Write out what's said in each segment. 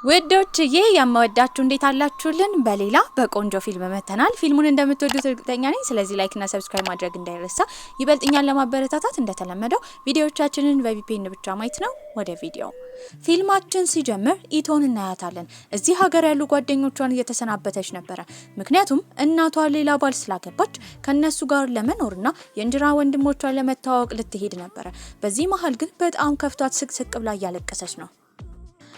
ወዶችዬ የማወዳችሁ እንዴት አላችሁልን? በሌላ በቆንጆ ፊልም መተናል። ፊልሙን እንደምትወዱት እርግጠኛ ነኝ። ስለዚህ ላይክ እና ሰብስክራይብ ማድረግ እንዳይረሳ። ይበልጥኛል ለማበረታታት እንደተለመደው ቪዲዮዎቻችንን በቪፒኤን ብቻ ማየት ነው። ወደ ቪዲዮ ፊልማችን ሲጀምር ኢቶን እናያታለን። እዚህ ሀገር ያሉ ጓደኞቿን እየተሰናበተች ነበር። ምክንያቱም እናቷ ሌላ ባል ስላገባች ከነሱ ጋር ለመኖርና የእንጀራ ወንድሞቿን ለመተዋወቅ ልትሄድ ነበር። በዚህ መሃል ግን በጣም ከፍቷት ስቅስቅ ብላ እያለቀሰች ነው።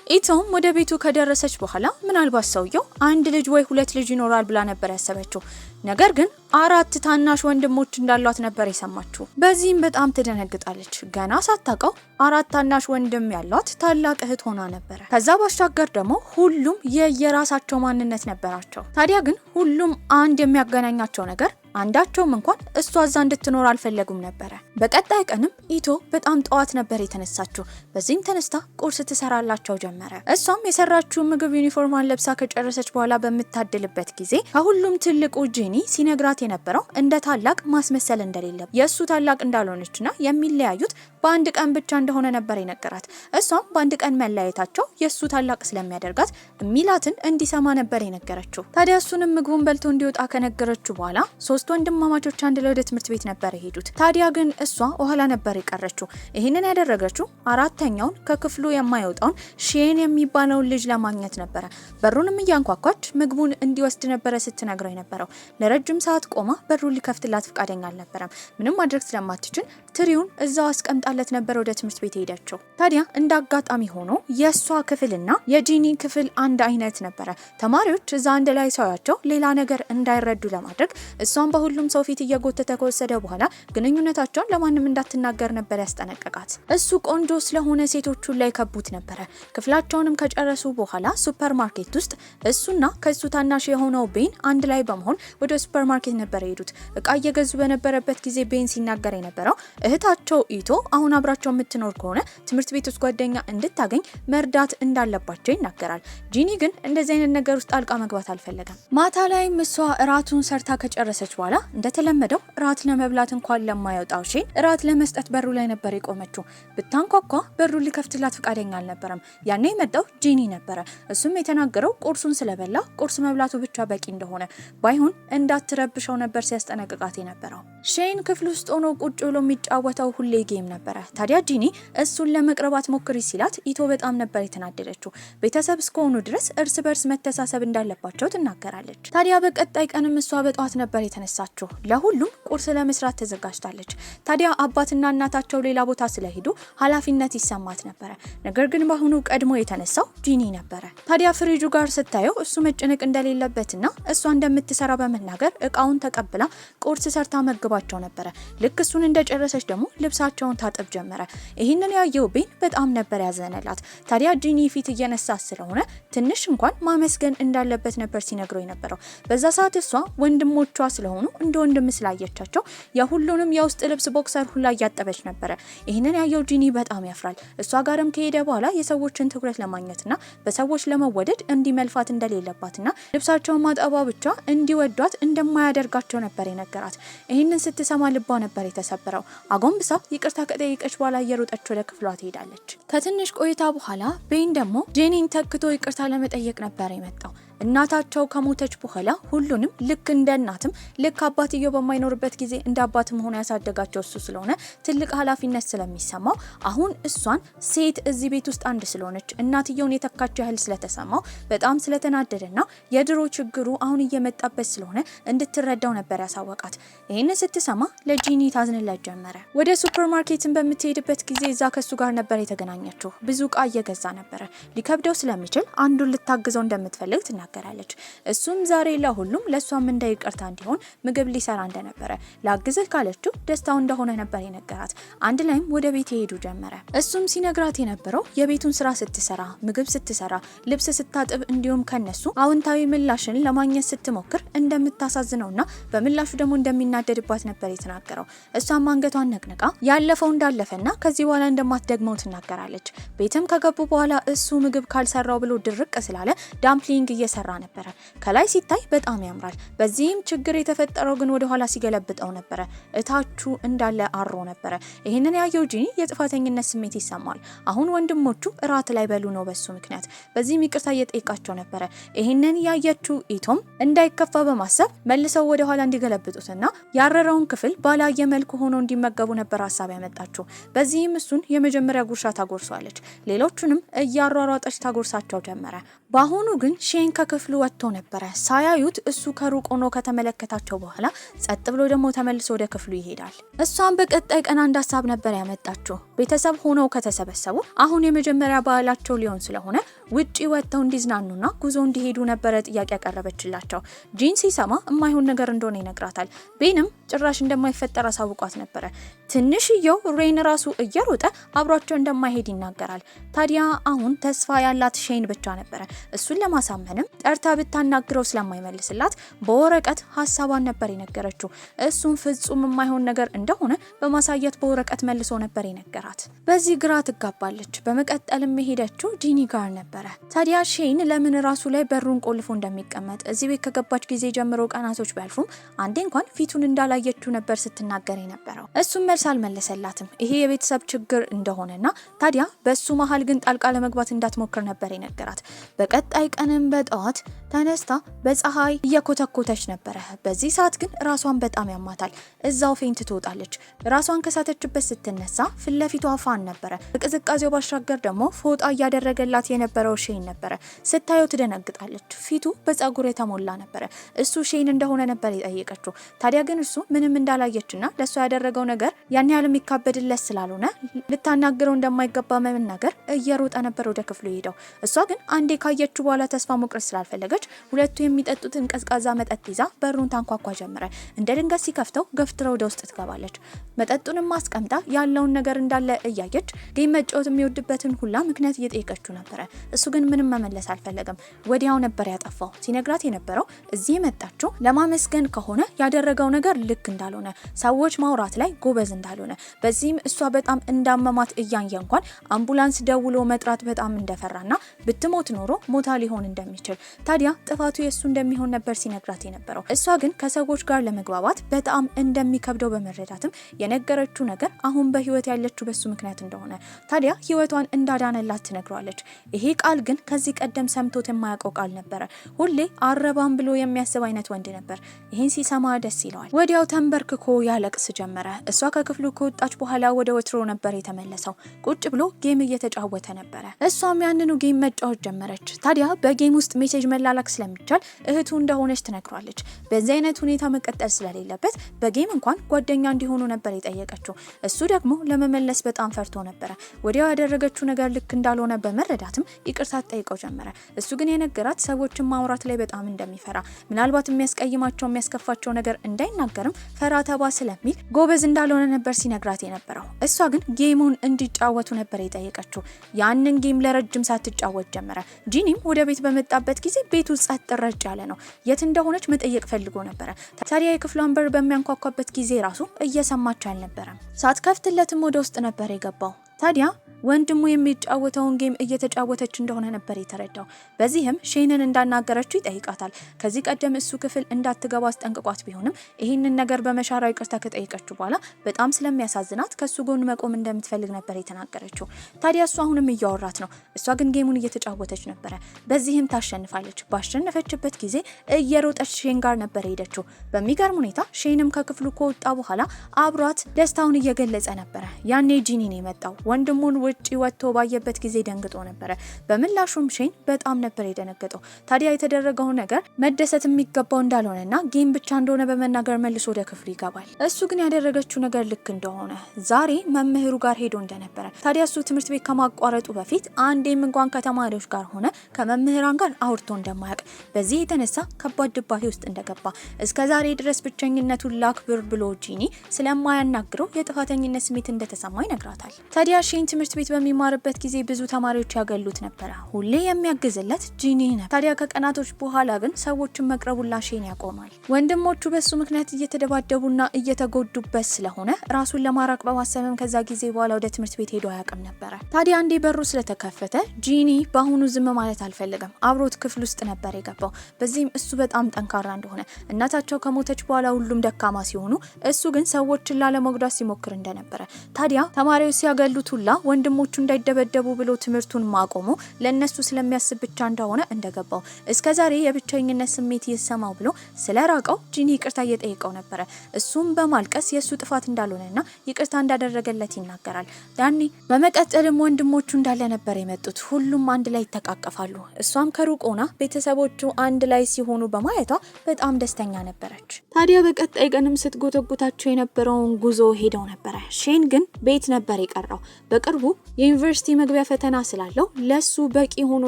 ኢቶም ወደ ቤቱ ከደረሰች በኋላ ምናልባት ሰውየው አንድ ልጅ ወይ ሁለት ልጅ ይኖራል ብላ ነበር ያሰበችው። ነገር ግን አራት ታናሽ ወንድሞች እንዳሏት ነበር የሰማችው። በዚህም በጣም ትደነግጣለች። ገና ሳታውቀው አራት ታናሽ ወንድም ያሏት ታላቅ እህት ሆና ነበር። ከዛ ባሻገር ደግሞ ሁሉም የየራሳቸው ማንነት ነበራቸው። ታዲያ ግን ሁሉም አንድ የሚያገናኛቸው ነገር አንዳቸውም እንኳን እሷ እዛ እንድትኖር አልፈለጉም ነበር። በቀጣይ ቀንም ኢቶ በጣም ጠዋት ነበር የተነሳችው። በዚህም ተነስታ ቁርስ ትሰራላቸው ጀመረ። እሷም የሰራችው ምግብ ዩኒፎርሟን ለብሳ ከጨረሰች በኋላ በምታድልበት ጊዜ ከሁሉም ትልቁ ጂኒ ሲነግራት የነበረው እንደ ታላቅ ማስመሰል እንደሌለ የእሱ ታላቅ እንዳልሆነችና የሚለያዩት በአንድ ቀን ብቻ እንደሆነ ነበር የነገራት። እሷም በአንድ ቀን መለያየታቸው የእሱ ታላቅ ስለሚያደርጋት ሚላትን እንዲሰማ ነበር የነገረችው። ታዲያ እሱንም ምግቡን በልቶ እንዲወጣ ከነገረችው በኋላ ሶስት ወንድማማቾች አንድ ላይ ወደ ትምህርት ቤት ነበር የሄዱት። ታዲያ ግን እሷ ኋላ ነበር የቀረችው። ይህንን ያደረገችው አራተኛውን ከክፍሉ የማይወጣውን ሼን የሚባለውን ልጅ ለማግኘት ነበረ። በሩንም እያንኳኳች ምግቡን እንዲወስድ ነበረ ስትነግረው የነበረው። ለረጅም ሰዓት ቆማ በሩን ሊከፍትላት ፈቃደኛ አልነበረም። ምንም ማድረግ ስለማትችል ትሪውን እዛው አስቀምጣለት ነበር ወደ ትምህርት ቤት ሄደችው። ታዲያ እንደ አጋጣሚ ሆኖ የሷ ክፍልና የጂኒ ክፍል አንድ አይነት ነበረ። ተማሪዎች እዛ አንድ ላይ ሳያቸው ሌላ ነገር እንዳይረዱ ለማድረግ እሷን በሁሉም ሰው ፊት እየጎተተ ከወሰደ በኋላ ግንኙነታቸውን ለማንም እንዳትናገር ነበር ያስጠነቀቃት። እሱ ቆንጆ ስለሆነ ሴቶቹን ላይ ከቡት ነበረ። ክፍላቸውንም ከጨረሱ በኋላ ሱፐርማርኬት ውስጥ እሱና ከሱ ታናሽ የሆነው ቤን አንድ ላይ በመሆን ወደ ሱፐርማርኬት ነበር የሄዱት። እቃ እየገዙ በነበረበት ጊዜ ቤን ሲናገር የነበረው እህታቸው ኢቶ አሁን አብራቸው የምትኖር ከሆነ ትምህርት ቤት ውስጥ ጓደኛ እንድታገኝ መርዳት እንዳለባቸው ይናገራል። ጂኒ ግን እንደዚህ አይነት ነገር ውስጥ ጣልቃ መግባት አልፈለገም። ማታ ላይም እሷ እራቱን ሰርታ ከጨረሰች በኋላ እንደተለመደው እራት ለመብላት እንኳን ለማይወጣው ሼን እራት ለመስጠት በሩ ላይ ነበር የቆመችው። ብታንኳኳ በሩ ሊከፍትላት ፈቃደኛ አልነበረም። ያኔ የመጣው ጂኒ ነበረ። እሱም የተናገረው ቁርሱን ስለበላ ቁርስ መብላቱ ብቻ በቂ እንደሆነ ባይሆን እንዳትረብሸው ነበር ሲያስጠነቅቃት የነበረው። ሼን ክፍል ውስጥ ሆኖ ቁጭ ብሎ የሚጫወተው ሁሌ ጌም ነበረ። ታዲያ ጂኒ እሱን ለመቅረብ አትሞክሪ ሲላት ኢቶ በጣም ነበር የተናደደችው። ቤተሰብ እስከሆኑ ድረስ እርስ በርስ መተሳሰብ እንዳለባቸው ትናገራለች። ታዲያ በቀጣይ ቀንም እሷ በጠዋት ነበር የተነሳችው። ለሁሉም ቁርስ ለመስራት ተዘጋጅታለች። ታዲያ አባትና እናታቸው ሌላ ቦታ ስለሄዱ ኃላፊነት ይሰማት ነበረ። ነገር ግን በአሁኑ ቀድሞ የተነሳው ጂኒ ነበረ። ታዲያ ፍሪጁ ጋር ስታየው እሱ መጨነቅ እንደሌለበትና እሷ እንደምትሰራ በመናገር እቃውን ተቀብላ ቁርስ ሰርታ መግባቸው ነበረ። ልክ እሱን እንደጨረሰች ደግሞ ልብሳቸውን ታጠብ ጀመረ። ይህንን ያየው ቤን በጣም ነበር ያዘነላት። ታዲያ ጂኒ ፊት እየነሳ ስለሆነ ትንሽ እንኳን ማመስገን እንዳለበት ነበር ሲነግረው የነበረው። በዛ ሰዓት እሷ ወንድሞቿ ስለሆኑ እንደ ወንድም ስላየቻቸው የሁሉንም የውስጥ ልብስ ቦክሰር ሁላ እያጠበች ነበረ። ይህንን ያየው ጂኒ በጣም ያፍራል። እሷ ጋርም ከሄደ በኋላ የሰዎችን ትኩረት ለማግኘትና በሰዎች ለመወደድ እንዲመልፋት እንደሌለባትና ልብሳቸውን ማጠቧ ብቻ እንዲወዷት እንደማያደርጋቸው ነበር የነገራት። ይህንን ስትሰማ ልቧ ነበር የተሰበረው። አጎንብሳ ይቅርታ ከጠየቀች በኋላ እየሮጠች ወደ ክፍሏ ትሄዳለች። ከትንሽ ቆይታ በኋላ ቤን ደግሞ ጄኒን ተክቶ ይቅርታ ለመጠየቅ ነበር የመጣው። እናታቸው ከሞተች በኋላ ሁሉንም ልክ እንደ እናትም ልክ አባትየው በማይኖርበት ጊዜ እንደ አባትም ሆኖ ያሳደጋቸው እሱ ስለሆነ ትልቅ ኃላፊነት ስለሚሰማው አሁን እሷን ሴት እዚህ ቤት ውስጥ አንድ ስለሆነች እናትየውን የተካቸው ያህል ስለተሰማው በጣም ስለተናደደና የድሮ ችግሩ አሁን እየመጣበት ስለሆነ እንድትረዳው ነበር ያሳወቃት። ይህንን ስትሰማ ለጂኒ ታዝንለት ጀመረ። ወደ ሱፐርማርኬትን በምትሄድበት ጊዜ እዛ ከሱ ጋር ነበር የተገናኘችው። ብዙ እቃ እየገዛ ነበረ። ሊከብደው ስለሚችል አንዱን ልታግዘው እንደምትፈልግ ትናገራለች። እሱም ዛሬ ለሁሉም ለሷም እንዳይቀርታ እንዲሆን ምግብ ሊሰራ እንደነበረ ላግዝህ ካለችው ደስታው እንደሆነ ነበር የነገራት። አንድ ላይም ወደ ቤት ይሄዱ ጀመረ። እሱም ሲነግራት የነበረው የቤቱን ስራ ስትሰራ፣ ምግብ ስትሰራ፣ ልብስ ስታጥብ እንዲሁም ከነሱ አዎንታዊ ምላሽን ለማግኘት ስትሞክር እንደምታሳዝነውና በምላሹ ደግሞ እንደሚናደድባት ነበር የተናገረው። እሷም አንገቷን ነቅንቃ ያለፈው እንዳለፈና ከዚህ በኋላ እንደማትደግመው ትናገራለች። ቤትም ከገቡ በኋላ እሱ ምግብ ካልሰራው ብሎ ድርቅ ስላለ ዳምፕሊንግ እየሰራ እየሰራ ነበረ። ከላይ ሲታይ በጣም ያምራል። በዚህም ችግር የተፈጠረው ግን ወደ ኋላ ሲገለብጠው ነበረ። እታቹ እንዳለ አሮ ነበረ። ይህንን ያየው ጂኒ የጥፋተኝነት ስሜት ይሰማል። አሁን ወንድሞቹ እራት ላይ በሉ ነው በሱ ምክንያት። በዚህም ይቅርታ እየጠየቃቸው ነበረ። ይህንን ያየችው ኢቶም እንዳይከፋ በማሰብ መልሰው ወደ ኋላ እንዲገለብጡትና ያረረውን ክፍል ባላየ መልኩ ሆኖ እንዲመገቡ ነበር ሀሳብ ያመጣችው። በዚህም እሱን የመጀመሪያ ጉርሻ ታጎርሷለች። ሌሎቹንም እያሯሯጠች ታጎርሳቸው ጀመረ። በአሁኑ ግን ሼን ከክፍሉ ወጥቶ ነበረ። ሳያዩት እሱ ከሩቅ ሆኖ ከተመለከታቸው በኋላ ጸጥ ብሎ ደግሞ ተመልሶ ወደ ክፍሉ ይሄዳል። እሷም በቀጣይ ቀን አንድ ሀሳብ ነበር ያመጣችው። ቤተሰብ ሆነው ከተሰበሰቡ አሁን የመጀመሪያ ባህላቸው ሊሆን ስለሆነ ውጪ ወጥተው እንዲዝናኑና ጉዞ እንዲሄዱ ነበረ ጥያቄ ያቀረበችላቸው። ጂን ሲሰማ የማይሆን ነገር እንደሆነ ይነግራታል። ቤንም ጭራሽ እንደማይፈጠር አሳውቋት ነበረ። ትንሽየው ሬን ራሱ እየሮጠ አብሯቸው እንደማይሄድ ይናገራል። ታዲያ አሁን ተስፋ ያላት ሼን ብቻ ነበረ። እሱን ለማሳመንም ጠርታ ብታናግረው ስለማይመልስላት በወረቀት ሀሳቧን ነበር የነገረችው። እሱን ፍጹም የማይሆን ነገር እንደሆነ በማሳየት በወረቀት መልሶ ነበር የነገራት። በዚህ ግራ ትጋባለች። በመቀጠልም የሄደችው ጂኒ ጋር ነበረ። ታዲያ ሼን ለምን ራሱ ላይ በሩን ቆልፎ እንደሚቀመጥ እዚህ ቤት ከገባች ጊዜ ጀምሮ ቀናቶች ቢያልፉም አንዴ እንኳን ፊቱን እንዳላየችው ነበር ስትናገር የነበረው። እሱም መልስ አልመለሰላትም። ይሄ የቤተሰብ ችግር እንደሆነና ታዲያ በሱ መሀል ግን ጣልቃ ለመግባት እንዳትሞክር ነበር የነገራት። በቀጣይ ቀንም በጠዋት ተነስታ በፀሐይ እየኮተኮተች ነበረ። በዚህ ሰዓት ግን ራሷን በጣም ያማታል። እዛው ፌንት ትወጣለች። ራሷን ከሳተችበት ስትነሳ ፊት ለፊቷ ፋን ነበረ። በቅዝቃዜው ባሻገር ደግሞ ፎጣ እያደረገላት የነበረው ሼን ነበረ። ስታየው ትደነግጣለች። ፊቱ በፀጉር የተሞላ ነበረ። እሱ ሼን እንደሆነ ነበር የጠየቀችው። ታዲያ ግን እሱ ምንም እንዳላየችና ለሷ ያደረገው ነገር ያን ያህል የሚካበድለት ስላልሆነ ልታናግረው እንደማይገባ መናገር እየሮጠ ነበር ወደ ክፍሉ ሄደው። እሷ ግን አንዴ ካየችው በኋላ ተስፋ መቁረጥ ስላልፈለገች ሁለቱ የሚጠጡትን ቀዝቃዛ መጠጥ ይዛ በሩን ታንኳኳ ጀመረ። እንደ ድንገት ሲከፍተው ገፍትረው ወደ ውስጥ ትገባለች። መጠጡንም ማስቀምጣ ያለውን ነገር እንዳለ እያየች ጌም መጫወት የሚወድበትን ሁላ ምክንያት እየጠየቀችው ነበረ። እሱ ግን ምንም መመለስ አልፈለገም። ወዲያው ነበር ያጠፋው። ሲነግራት የነበረው እዚህ የመጣችው ለማመስገን ከሆነ ያደረገው ነገር ልክ እንዳልሆነ፣ ሰዎች ማውራት ላይ ጎበዝ እንዳልሆነ፣ በዚህም እሷ በጣም እንዳመማት እያየ እንኳን አምቡላንስ ደውሎ መጥራት በጣም እንደፈራና ብትሞት ኖሮ ሞታ ሊሆን እንደሚችል፣ ታዲያ ጥፋቱ የሱ እንደሚሆን ነበር ሲነግራት የነበረው። እሷ ግን ከሰዎች ጋር ለመግባባት በጣም እንደሚከብደው በመረዳትም የነገረችው ነገር አሁን በህይወት ያለችው በሱ ምክንያት እንደሆነ፣ ታዲያ ህይወቷን እንዳዳነላት ትነግረዋለች። ይሄ ቃል ግን ከዚህ ቀደም ሰምቶት የማያውቀው ቃል ነበረ። ሁሌ አረባም ብሎ የሚያስብ አይነት ወንድ ነበር። ይህን ሲሰማ ደስ ይለዋል። ወዲያው ተንበርክኮ ያለቅስ ጀመረ። እሷ ከክፍሉ ከወጣች በኋላ ወደ ወትሮ ነበር የተመለሰው። ቁጭ ብሎ ጌም እየተጫወተ ነበረ። እሷም ያንኑ ጌም መጫወት ጀመረች። ታዲያ በጌም ውስጥ ሜሴጅ መላላክ ስለሚቻል እህቱ እንደሆነች ትነግሯለች። በዚህ አይነት ሁኔታ መቀጠል ስለሌለበት በጌም እንኳን ጓደኛ እንዲሆኑ ነበር የጠየቀችው። እሱ ደግሞ ለመመለስ በጣም ፈርቶ ነበረ። ወዲያው ያደረገችው ነገር ልክ እንዳልሆነ በመረዳትም ይቅርታ ጠይቀው ጀመረ። እሱ ግን የነገራት ሰዎችን ማውራት ላይ በጣም እንደሚፈራ፣ ምናልባት የሚያስቀይማቸው የሚያስከፋቸው ነገር እንዳይናገርም ፈራ ተባ ስለሚል ጎበዝ እንዳልሆነ ነበር ሲነግራት የነበረው። እሷ ግን ጌሙን እንዲጫወቱ ነበር የጠየቀችው። ያንን ጌም ለረጅም ሰዓት ትጫወት ጀመረ። ጂኒም ወደ ቤት በመጣበት ጊዜ ቤቱ ጸጥ ረጭ ያለ ነው። የት እንደሆነች መጠየቅ ፈልጎ ነበረ። ታዲያ የክፍሏን በር በሚያንኳኳበት ጊዜ ራሱ እየሰማች አልነበረም። ሳትከፍትለትም ወደ ውስጥ ነበር የገባው። ታዲያ ወንድሙ የሚጫወተውን ጌም እየተጫወተች እንደሆነ ነበር የተረዳው። በዚህም ሼንን እንዳናገረችው ይጠይቃታል። ከዚህ ቀደም እሱ ክፍል እንዳትገባ አስጠንቅቋት ቢሆንም ይህንን ነገር በመሻራ ይቅርታ ከጠየቀችው በኋላ በጣም ስለሚያሳዝናት ከሱ ጎን መቆም እንደምትፈልግ ነበር የተናገረችው። ታዲያ እሱ አሁንም እያወራት ነው። እሷ ግን ጌሙን እየተጫወተች ነበረ። በዚህም ታሸንፋለች። ባሸነፈችበት ጊዜ እየሮጠች ሼን ጋር ነበር ሄደችው። በሚገርም ሁኔታ ሼንም ከክፍሉ ከወጣ በኋላ አብሯት ደስታውን እየገለጸ ነበረ። ያኔ ጂኒ ነው የመጣው። ወንድሙን ውጪ ወጥቶ ባየበት ጊዜ ደንግጦ ነበረ። በምላሹም ሼን በጣም ነበር የደነገጠው። ታዲያ የተደረገው ነገር መደሰት የሚገባው እንዳልሆነና ጌም ብቻ እንደሆነ በመናገር መልሶ ወደ ክፍሉ ይገባል። እሱ ግን ያደረገችው ነገር ልክ እንደሆነ ዛሬ መምህሩ ጋር ሄዶ እንደነበረ፣ ታዲያ እሱ ትምህርት ቤት ከማቋረጡ በፊት አንዴም እንኳን ከተማሪዎች ጋር ሆነ ከመምህራን ጋር አውርቶ እንደማያውቅ፣ በዚህ የተነሳ ከባድ ድባቴ ውስጥ እንደገባ፣ እስከ ዛሬ ድረስ ብቸኝነቱን ላክብር ብሎ ጂኒ ስለማያናግረው የጥፋተኝነት ስሜት እንደተሰማ ይነግራታል። ታዲያ ሼን ትምህርት ቤት በሚማርበት ጊዜ ብዙ ተማሪዎች ያገሉት ነበር። ሁሌ የሚያግዝለት ጂኒ ነበር። ታዲያ ከቀናቶች በኋላ ግን ሰዎችን መቅረቡላ ሼን ያቆማል። ወንድሞቹ በሱ ምክንያት እየተደባደቡና እየተጎዱበት ስለሆነ ራሱን ለማራቅ በማሰብም ከዛ ጊዜ በኋላ ወደ ትምህርት ቤት ሄዶ አያውቅም ነበር። ታዲያ አንዴ በሩ ስለተከፈተ ጂኒ በአሁኑ ዝም ማለት አልፈለገም። አብሮት ክፍል ውስጥ ነበር የገባው። በዚህም እሱ በጣም ጠንካራ እንደሆነ እናታቸው ከሞተች በኋላ ሁሉም ደካማ ሲሆኑ እሱ ግን ሰዎችን ላለመጉዳት ሲሞክር እንደነበረ ታዲያ ተማሪዎች ሲያገሉት ሁላ ወንድሞቹ እንዳይደበደቡ ብሎ ትምህርቱን ማቆሙ ለነሱ ስለሚያስብ ብቻ እንደሆነ እንደገባው እስከዛሬ የብቸኝነት ስሜት ይሰማው ብሎ ስለራቀው ጂኒ ይቅርታ እየጠየቀው ነበር። እሱም በማልቀስ የሱ ጥፋት እንዳልሆነና ይቅርታ እንዳደረገለት ይናገራል። ያኔ በመቀጠልም ወንድሞቹ እንዳለ ነበር የመጡት። ሁሉም አንድ ላይ ይተቃቀፋሉ። እሷም ከሩቅ ሆና ቤተሰቦቹ አንድ ላይ ሲሆኑ በማየቷ በጣም ደስተኛ ነበረች። ታዲያ በቀጣይ ቀንም ስትጎተጉታቸው የነበረውን ጉዞ ሄደው ነበር። ሼን ግን ቤት ነበር የቀረው። በቅርቡ የዩኒቨርሲቲ መግቢያ ፈተና ስላለው ለሱ በቂ ሆኖ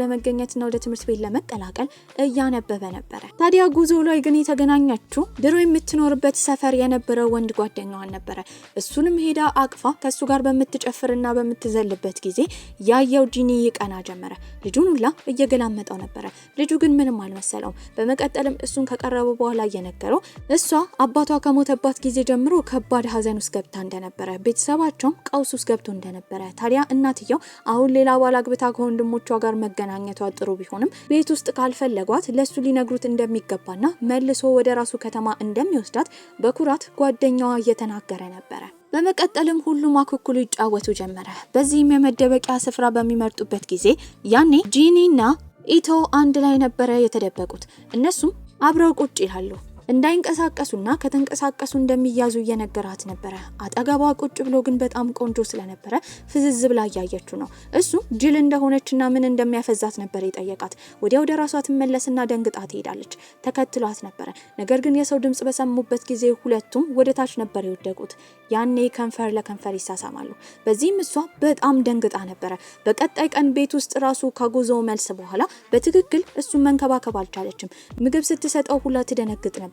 ለመገኘትና ወደ ትምህርት ቤት ለመቀላቀል እያነበበ ነበር። ታዲያ ጉዞ ላይ ግን የተገናኘችው ድሮ የምትኖርበት ሰፈር የነበረው ወንድ ጓደኛዋን ነበር። እሱንም ሄዳ አቅፋ ከሱ ጋር በምትጨፍርና በምትዘልበት ጊዜ ያየው ጂኒ ይቀና ጀመረ። ልጁን ሁላ እየገላመጠው ነበር። ልጁ ግን ምንም አልመሰለውም። በመቀጠልም እሱን ከቀረበ በኋላ እየነገረው እሷ አባቷ ከሞተባት ጊዜ ጀምሮ ከባድ ሀዘን ውስጥ ገብታ እንደነበረ ቤተሰባቸውም ቀውስ ውስጥ ገብቶ እንደነበረ ታዲያ እናትየው አሁን ሌላ ባል አግብታ ከወንድሞቿ ጋር መገናኘቷ ጥሩ ቢሆንም ቤት ውስጥ ካልፈለጓት ለሱ ሊነግሩት እንደሚገባና መልሶ ወደ ራሱ ከተማ እንደሚወስዳት በኩራት ጓደኛዋ እየተናገረ ነበር። በመቀጠልም ሁሉም አኩኩሉ ይጫወቱ ጀመረ። በዚህም የመደበቂያ ስፍራ በሚመርጡበት ጊዜ ያኔ ጂኒና ኢቶ አንድ ላይ ነበረ የተደበቁት። እነሱም አብረው ቁጭ ይላሉ። እንዳይንቀሳቀሱና ከተንቀሳቀሱ እንደሚያዙ እየነገራት ነበር። አጠገቧ ቁጭ ብሎ ግን በጣም ቆንጆ ስለነበረ ፍዝዝ ብላ እያየችው ነው። እሱ ጅል እንደሆነችና ምን እንደሚያፈዛት ነበር የጠየቃት። ወዲያው ወደ ራሷ ትመለስና ደንግጣ ትሄዳለች። ተከትሏት ነበር። ነገር ግን የሰው ድምጽ በሰሙበት ጊዜ ሁለቱም ወደ ታች ነበር የወደቁት። ያኔ ከንፈር ለከንፈር ይሳሳማሉ። በዚህም እሷ በጣም ደንግጣ ነበር። በቀጣይ ቀን ቤት ውስጥ ራሱ ከጉዞ መልስ በኋላ በትክክል እሱን መንከባከብ አልቻለችም። ምግብ ስትሰጠው ሁላ ትደነግጥ ነበር።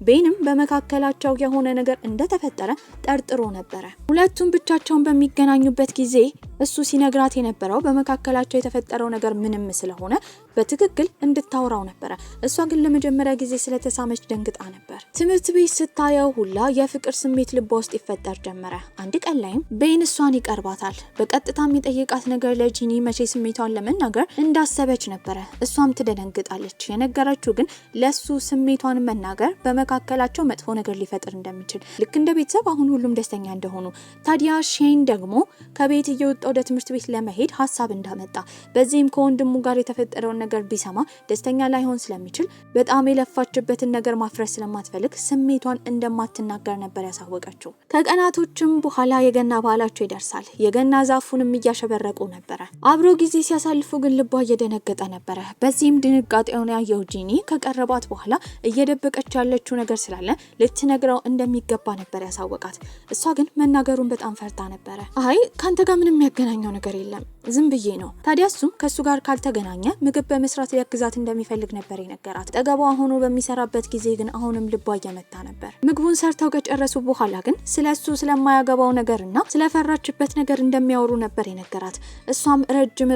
ቤንም በመካከላቸው የሆነ ነገር እንደተፈጠረ ጠርጥሮ ነበር። ሁለቱም ብቻቸውን በሚገናኙበት ጊዜ እሱ ሲነግራት የነበረው በመካከላቸው የተፈጠረው ነገር ምንም ስለሆነ በትክክል እንድታወራው ነበር። እሷ ግን ለመጀመሪያ ጊዜ ስለተሳመች ደንግጣ ነበር። ትምህርት ቤት ስታየው ሁላ የፍቅር ስሜት ልቧ ውስጥ ይፈጠር ጀመረ። አንድ ቀን ላይም ቤን እሷን ይቀርባታል። በቀጥታም የጠየቃት ነገር ለጂኒ መቼ ስሜቷን ለመናገር እንዳሰበች ነበር። እሷም ትደነግጣለች። የነገረችው ግን ለሱ ስሜቷን መናገር በመካከላቸው መጥፎ ነገር ሊፈጥር እንደሚችል ልክ እንደ ቤተሰብ አሁን ሁሉም ደስተኛ እንደሆኑ ታዲያ ሼን ደግሞ ከቤት እየወጣ ወደ ትምህርት ቤት ለመሄድ ሀሳብ እንዳመጣ በዚህም ከወንድሙ ጋር የተፈጠረውን ነገር ቢሰማ ደስተኛ ላይሆን ስለሚችል በጣም የለፋችበትን ነገር ማፍረስ ስለማትፈልግ ስሜቷን እንደማትናገር ነበር ያሳወቀችው። ከቀናቶችም በኋላ የገና በዓላቸው ይደርሳል። የገና ዛፉንም እያሸበረቁ ነበር። አብሮ ጊዜ ሲያሳልፉ ግን ልቧ እየደነገጠ ነበር። በዚህም ድንጋጤውን ያየው ጂኒ ከቀረባት በኋላ እየደበቀች ያለችው ነገር ስላለ ልትነግረው እንደሚገባ ነበር ያሳወቃት። እሷ ግን መናገሩን በጣም ፈርታ ነበር። አይ ካንተ ጋር ምንም ያገናኘው ነገር የለም ዝም ብዬ ነው። ታዲያ እሱም ከሱ ጋር ካልተገናኘ ምግብ በመስራት ሊያግዛት እንደሚፈልግ ነበር የነገራት። ጠገቧ ሆኖ በሚሰራበት ጊዜ ግን አሁንም ልቧ እየመታ ነበር። ምግቡን ሰርተው ከጨረሱ በኋላ ግን ስለሱ ስለማያገባው ነገርና ስለፈራችበት ነገር እንደሚያወሩ ነበር የነገራት። እሷም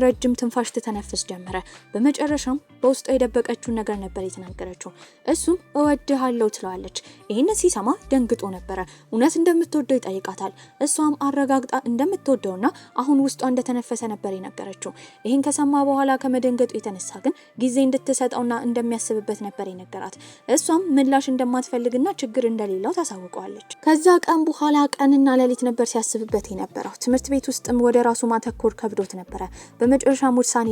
ረጅም ትንፋሽ ትተነፍስ ጀመረ። በመጨረሻም በውስጧ የደበቀችውን ነገር ነበር የተናገረችው። እሱም እወድሃለሁ ትለዋለች። ይህን ሲሰማ ደንግጦ ነበረ። እውነት እንደምትወደው ይጠይቃታል። እሷም አረጋግጣ እንደምትወደውና አሁን ውስጧ እንደተነፈሰ ነበር የነገረችው። ይህን ከሰማ በኋላ ከመደንገጡ የተነሳ ግን ጊዜ እንድትሰጠውና እንደሚያስብበት ነበር የነገራት። እሷም ምላሽ እንደማትፈልግና ችግር እንደሌለው ታሳውቀዋለች። ከዛ ቀን በኋላ ቀንና ሌሊት ነበር ሲያስብበት የነበረው። ትምህርት ቤት ውስጥም ወደ ራሱ ማተኮር ከብዶት ነበረ። በመጨረሻም ውሳኔ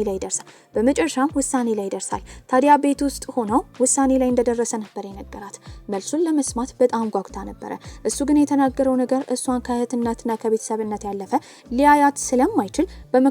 ላይ ይደርሳል። ታዲያ ቤት ውስጥ ሆነው ውሳኔ ላይ እንደደረሰ ነበር የነገራት። መልሱን ለመስማት በጣም ጓጉታ ነበረ። እሱ ግን የተናገረው ነገር እሷን ከእህትነትና ከቤተሰብነት ያለፈ ሊያያት ስለማይችል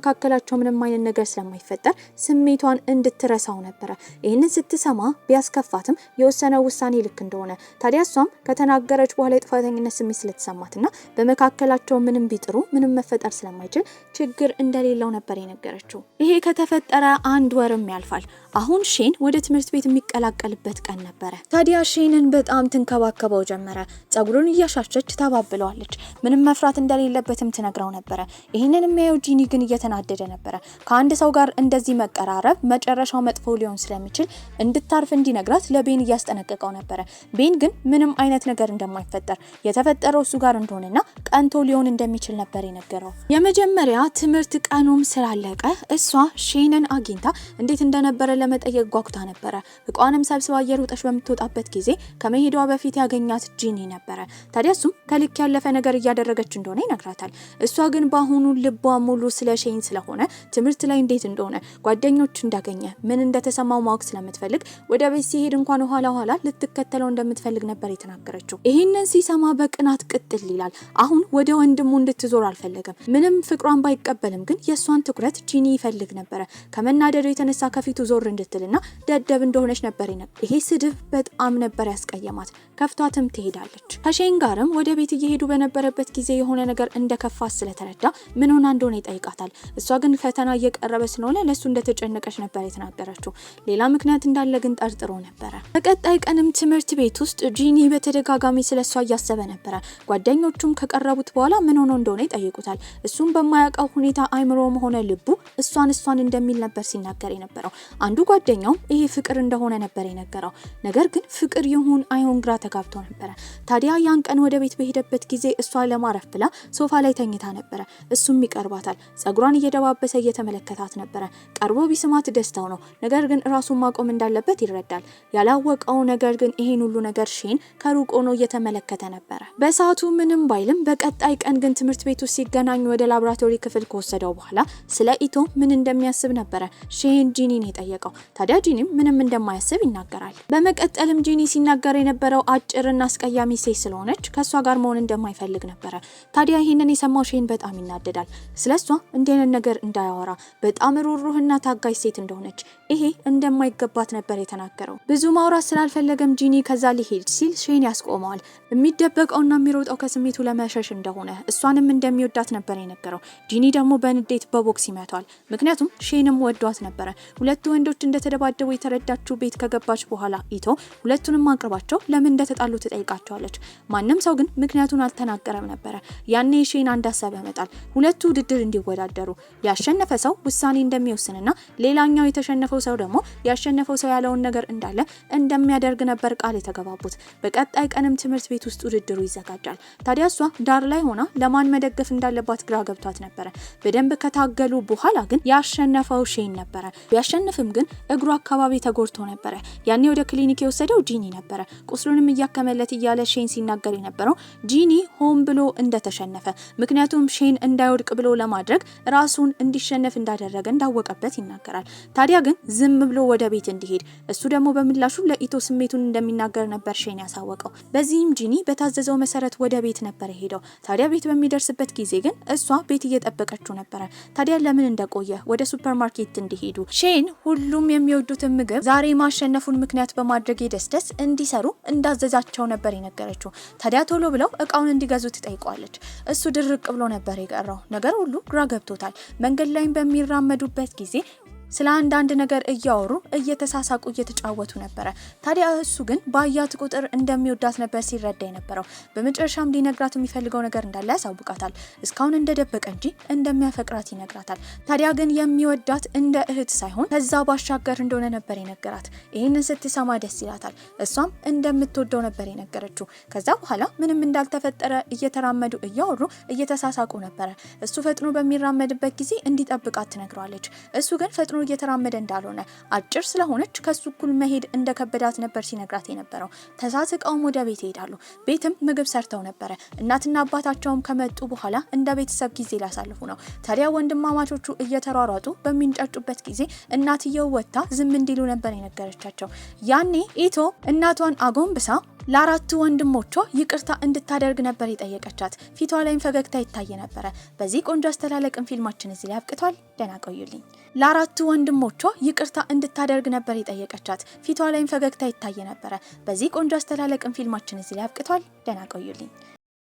በመካከላቸው ምንም አይነት ነገር ስለማይፈጠር ስሜቷን እንድትረሳው ነበረ። ይህንን ስትሰማ ቢያስከፋትም የወሰነው ውሳኔ ልክ እንደሆነ ታዲያ እሷም ከተናገረች በኋላ የጥፋተኝነት ስሜት ስለተሰማትና በመካከላቸው ምንም ቢጥሩ ምንም መፈጠር ስለማይችል ችግር እንደሌለው ነበር የነገረችው። ይሄ ከተፈጠረ 1 ወርም ያልፋል። አሁን ሼን ወደ ትምህርት ቤት የሚቀላቀልበት ቀን ነበረ። ታዲያ ሼንን በጣም ትንከባከበው ጀመረ። ጸጉሩን እያሻሸች ታባብለዋለች። ምንም መፍራት እንደሌለበትም ትነግረው ነበረ። ይህንን የሚያየው ጂኒ ግን እየተናደደ ነበረ። ከአንድ ሰው ጋር እንደዚህ መቀራረብ መጨረሻው መጥፎ ሊሆን ስለሚችል እንድታርፍ እንዲነግራት ለቤን እያስጠነቀቀው ነበረ። ቤን ግን ምንም አይነት ነገር እንደማይፈጠር የተፈጠረው እሱ ጋር እንደሆነና ቀንቶ ሊሆን እንደሚችል ነበር የነገረው። የመጀመሪያ ትምህርት ቀኑም ስላለቀ እሷ ሼንን አግኝታ እንዴት እንደነበረ ለመጠየቅ ጓጉታ ነበረ። እቃዋንም ሰብስባ እየሮጠች በምትወጣበት ጊዜ ከመሄዷ በፊት ያገኛት ጂኒ ነበረ። ታዲያ እሱም ከልክ ያለፈ ነገር እያደረገች እንደሆነ ይነግራታል። እሷ ግን በአሁኑ ልቧ ሙሉ ስለ ሼን ስለሆነ ትምህርት ላይ እንዴት እንደሆነ ጓደኞች እንዳገኘ ምን እንደተሰማው ማወቅ ስለምትፈልግ ወደ ቤት ሲሄድ እንኳን ኋላ ልትከተለው እንደምትፈልግ ነበር የተናገረችው። ይህንን ሲሰማ በቅናት ቅጥል ይላል። አሁን ወደ ወንድሙ እንድትዞር አልፈለገም። ምንም ፍቅሯን ባይቀበልም ግን የእሷን ትኩረት ጂኒ ይፈልግ ነበረ። ከመናደዱ የተነሳ ከፊቱ ዞር እንድትልና ደደብ እንደሆነች ነበር። ይሄ ስድብ በጣም ነበር ያስቀየማት። ከፍቷትም ትሄዳለች። ከሼን ጋርም ወደ ቤት እየሄዱ በነበረበት ጊዜ የሆነ ነገር እንደከፋት ስለተረዳ ምን ሆና እንደሆነ ይጠይቃታል። እሷ ግን ፈተና እየቀረበ ስለሆነ ለሱ እንደተጨነቀች ነበር የተናገረችው። ሌላ ምክንያት እንዳለ ግን ጠርጥሮ ነበረ። በቀጣይ ቀንም ትምህርት ቤት ውስጥ ጂኒ በተደጋጋሚ ስለሷ እያሰበ ነበረ። ጓደኞቹም ከቀረቡት በኋላ ምን ሆኖ እንደሆነ ይጠይቁታል። እሱም በማያውቀው ሁኔታ አይምሮም ሆነ ልቡ እሷን እንደሚል ነበር ሲናገር የነበረው። አንዱ ጓደኛውም ይሄ ፍቅር እንደሆነ ነበር የነገረው። ነገር ግን ፍቅር ይሁን አይሁን ግራ ተጋብቶ ነበረ። ታዲያ ያን ቀን ወደ ቤት በሄደበት ጊዜ እሷ ለማረፍ ብላ ሶፋ ላይ ተኝታ ነበረ። እሱም ይቀርባታል። ጸጉሯን እየደባበሰ እየተመለከታት ነበረ። ቀርቦ ቢስማት ደስታው ነው። ነገር ግን ራሱን ማቆም እንዳለበት ይረዳል። ያላወቀው ነገር ግን ይሄን ሁሉ ነገር ሼን ከሩቅ ሆኖ እየተመለከተ ነበረ። በሰዓቱ ምንም ባይልም በቀጣይ ቀን ግን ትምህርት ቤቱ ሲገናኙ ወደ ላቦራቶሪ ክፍል ከወሰደው በኋላ ስለ ኢቶ ምን እንደሚያስብ ነበረ ሼን ጂኒን የጠየቀው። ታዲያ ጂኒም ምንም እንደማያስብ ይናገራል። በመቀጠልም ጂኒ ሲናገር የነበረው አጭርና አስቀያሚ ሴት ስለሆነች ከሷ ጋር መሆን እንደማይፈልግ ነበረ። ታዲያ ይሄንን የሰማው ሼን በጣም ይናደዳል። ስለሷ እንደነን ነገር እንዳያወራ በጣም ሩሩህና ታጋሽ ሴት እንደሆነች ይሄ እንደማይገባት ነበር የተናገረው። ብዙ ማውራት ስላልፈለገም ጂኒ ከዛ ሊሄድ ሲል ሼን ያስቆመዋል። የሚደበቀውና የሚሮጠው ከስሜቱ ለመሸሽ እንደሆነ እሷንም እንደሚወዳት ነበር የነገረው። ጂኒ ደግሞ በንዴት በቦክስ ይመታል። ምክንያቱም ሼንም ወዷት ነበረ። ሁለቱ ወንዶች እንደተደባደቡ የተረዳችው ቤት ከገባች በኋላ ኢቶ ሁለቱንም አቅርባቸው ለምን እንደተጣሉ ትጠይቃቸዋለች። ማንም ሰው ግን ምክንያቱን አልተናገረም ነበረ። ያኔ ሼን አንድ ሀሳብ ያመጣል። ሁለቱ ውድድር እንዲወዳደሩ ያሸነፈ ሰው ውሳኔ እንደሚወስንና ሌላኛው የተሸነፈው ሰው ደግሞ ያሸነፈው ሰው ያለውን ነገር እንዳለ እንደሚያደርግ ነበር ቃል የተገባቡት። በቀጣይ ቀንም ትምህርት ቤት ውስጥ ውድድሩ ይዘጋጃል። ታዲያ እሷ ዳር ላይ ሆና ለማን መደገፍ እንዳለባት ግራ ገብቷት ነበረ። በደንብ ከታገሉ በኋላ ግን ያሸነፈው ሼን ነበረ። ቢያሸንፍም ግን እግሩ አካባቢ ተጎድቶ ነበረ። ያኔ ወደ ክሊኒክ የወሰደው ጂኒ ነበረ። ቁስሉንም እያከመለት እያለ ሼን ሲናገር የነበረው ጂኒ ሆን ብሎ እንደተሸነፈ ምክንያቱም ሼን እንዳይወድቅ ብሎ ለማድረግ ራሱን እንዲሸነፍ እንዳደረገ እንዳወቀበት ይናገራል። ታዲያ ግን ዝም ብሎ ወደ ቤት እንዲሄድ እሱ ደግሞ በምላሹ ለኢቶ ስሜቱን እንደሚናገር ነበር ሼን ያሳወቀው። በዚህም ጂኒ በታዘዘው መሰረት ወደ ቤት ነበር ሄደው። ታዲያ ቤት በሚደርስበት ጊዜ ግን እሷ ቤት እየጠበቀችው ነበረ። ታዲያ ለምን እንደቆየ ወደ ሱፐርማርኬት እንዲሄዱ ሼን ሁሉም የሚወዱትን ምግብ ዛሬ ማሸነፉን ምክንያት በማድረግ ደስደስ እንዲሰሩ እንዳዘዛቸው ነበር የነገረችው። ታዲያ ቶሎ ብለው እቃውን እንዲገዙ ትጠይቀዋለች። እሱ ድርቅ ብሎ ነበር የቀረው። ነገር ሁሉ ግራ ገብቶታል። መንገድ ላይም በሚራመዱበት ጊዜ ስለ አንዳንድ ነገር እያወሩ እየተሳሳቁ እየተጫወቱ ነበረ። ታዲያ እሱ ግን ባያት ቁጥር እንደሚወዳት ነበር ሲረዳ የነበረው። በመጨረሻም ሊነግራት የሚፈልገው ነገር እንዳለ ያሳውቃታል። እስካሁን እንደደበቀ እንጂ እንደሚያፈቅራት ይነግራታል። ታዲያ ግን የሚወዳት እንደ እህት ሳይሆን ከዛ ባሻገር እንደሆነ ነበር የነገራት። ይህንን ስትሰማ ደስ ይላታል። እሷም እንደምትወደው ነበር የነገረችው። ከዛ በኋላ ምንም እንዳልተፈጠረ እየተራመዱ እያወሩ እየተሳሳቁ ነበረ። እሱ ፈጥኖ በሚራመድበት ጊዜ እንዲጠብቃት ትነግረዋለች። እሱ ግን ፈጥኖ እየተራመደ እንዳልሆነ አጭር ስለሆነች ከሱ እኩል መሄድ እንደከበዳት ነበር ሲነግራት የነበረው። ተሳስቀውም ወደ ቤት ይሄዳሉ። ቤትም ምግብ ሰርተው ነበረ። እናትና አባታቸውም ከመጡ በኋላ እንደ ቤተሰብ ጊዜ ሊያሳልፉ ነው። ታዲያ ወንድማማቾቹ እየተሯሯጡ በሚንጫጩበት ጊዜ እናትየው ወጥታ ዝም እንዲሉ ነበር የነገረቻቸው። ያኔ ኢቶ እናቷን አጎንብሳ ለአራቱ ወንድሞቿ ይቅርታ እንድታደርግ ነበር የጠየቀቻት። ፊቷ ላይም ፈገግታ ይታይ ነበር። በዚህ ቆንጆ አስተላለቅም ፊልማችን እዚህ ላይ አብቅቷል። ደህና ቆዩልኝ። ለአራቱ ወንድሞቿ ይቅርታ እንድታደርግ ነበር የጠየቀቻት። ፊቷ ላይም ፈገግታ ይታይ ነበር። በዚህ ቆንጆ አስተላለቅም ፊልማችን እዚህ ላይ አብቅቷል። ደህና ቆዩልኝ።